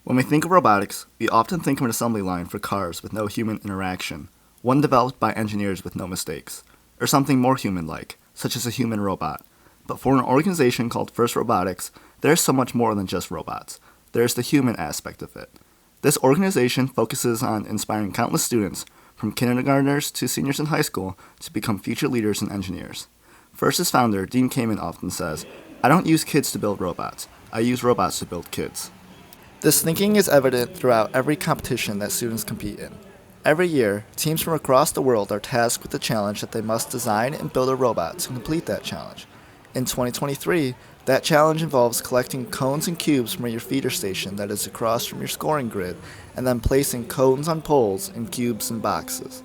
When we think of robotics, we often think of an assembly line for cars with no human interaction, one developed by engineers with no mistakes, or something more human-like, such as a human robot. But for an organization called First Robotics, there's so much more than just robots. There's the human aspect of it. This organization focuses on inspiring countless students, from kindergartners to seniors in high school, to become future leaders and engineers. First's founder, Dean Kamen, often says, "I don't use kids to build robots. I use robots to build kids." This thinking is evident throughout every competition that students compete in. Every year, teams from across the world are tasked with the challenge that they must design and build a robot to complete that challenge. In 2023, that challenge involves collecting cones and cubes from your feeder station that is across from your scoring grid, and then placing cones on poles and cubes in boxes.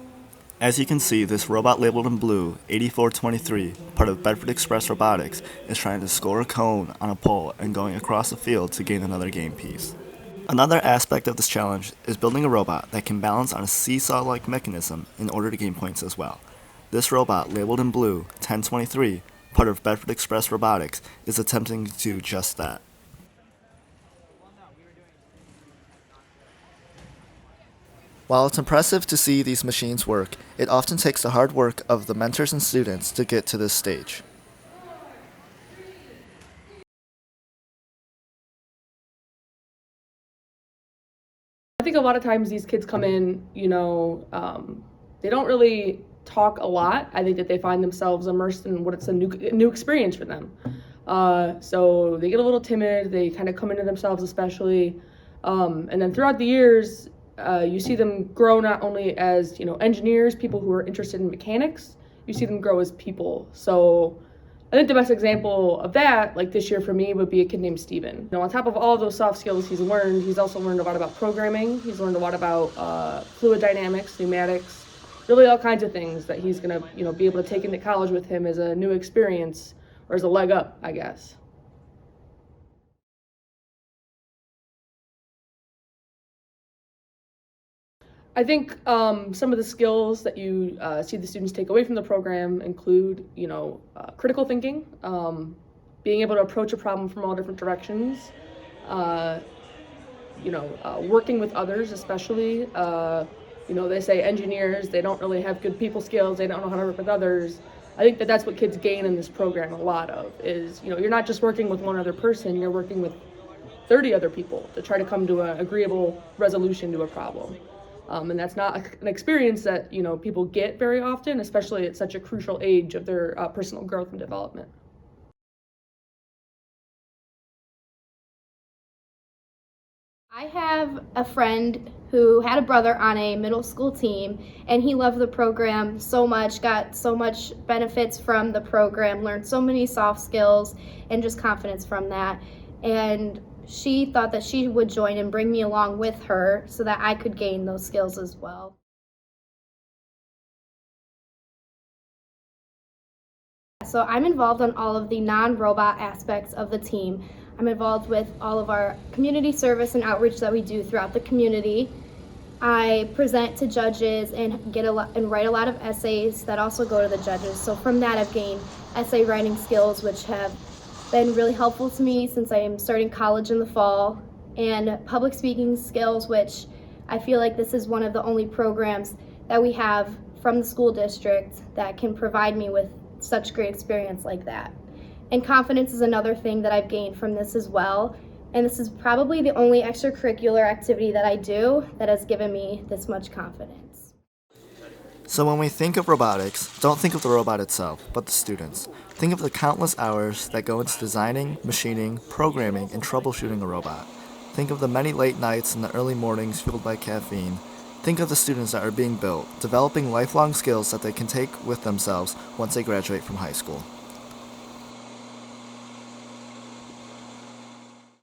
As you can see, this robot labeled in blue, 8423, part of Bedford Express Robotics, is trying to score a cone on a pole and going across the field to gain another game piece. Another aspect of this challenge is building a robot that can balance on a seesaw-like mechanism in order to gain points as well. This robot, labeled in blue, 1023, part of Bedford Express Robotics, is attempting to do just that. While it's impressive to see these machines work, it often takes the hard work of the mentors and students to get to this stage. I think a lot of times these kids come in, they don't really talk a lot. I think that they find themselves immersed in what it's a new experience for them. So they get a little timid. They kind of come into themselves, especially, and then throughout the years, you see them grow not only as engineers, people who are interested in mechanics. You see them grow as people. So I think the best example of that, like this year for me, would be a kid named Steven. On top of all of those soft skills he's learned, he's also learned a lot about programming. He's learned a lot about fluid dynamics, pneumatics, really all kinds of things that he's gonna, be able to take into college with him as a new experience, or as a leg up, I guess. I think some of the skills that you see the students take away from the program include, critical thinking, being able to approach a problem from all different directions, working with others, especially. They say engineers, they don't really have good people skills, they don't know how to work with others. I think that that's what kids gain in this program a lot of, is, you're not just working with one other person, you're working with 30 other people to try to come to an agreeable resolution to a problem. And that's not an experience that, people get very often, especially at such a crucial age of their personal growth and development. I have a friend who had a brother on a middle school team, and he loved the program so much, got so much benefits from the program, learned so many soft skills and just confidence from that. And she thought that she would join and bring me along with her so that I could gain those skills as well. So I'm involved on all of the non-robot aspects of the team. I'm involved with all of our community service and outreach that we do throughout the community. I present to judges and write a lot of essays that also go to the judges. So from that I've gained essay writing skills, which have been really helpful to me since I am starting college in the fall, and public speaking skills, which I feel like this is one of the only programs that we have from the school district that can provide me with such great experience like that. And confidence is another thing that I've gained from this as well, and this is probably the only extracurricular activity that I do that has given me this much confidence. So when we think of robotics, don't think of the robot itself, but the students. Think of the countless hours that go into designing, machining, programming, and troubleshooting a robot. Think of the many late nights and the early mornings fueled by caffeine. Think of the students that are being built, developing lifelong skills that they can take with themselves once they graduate from high school.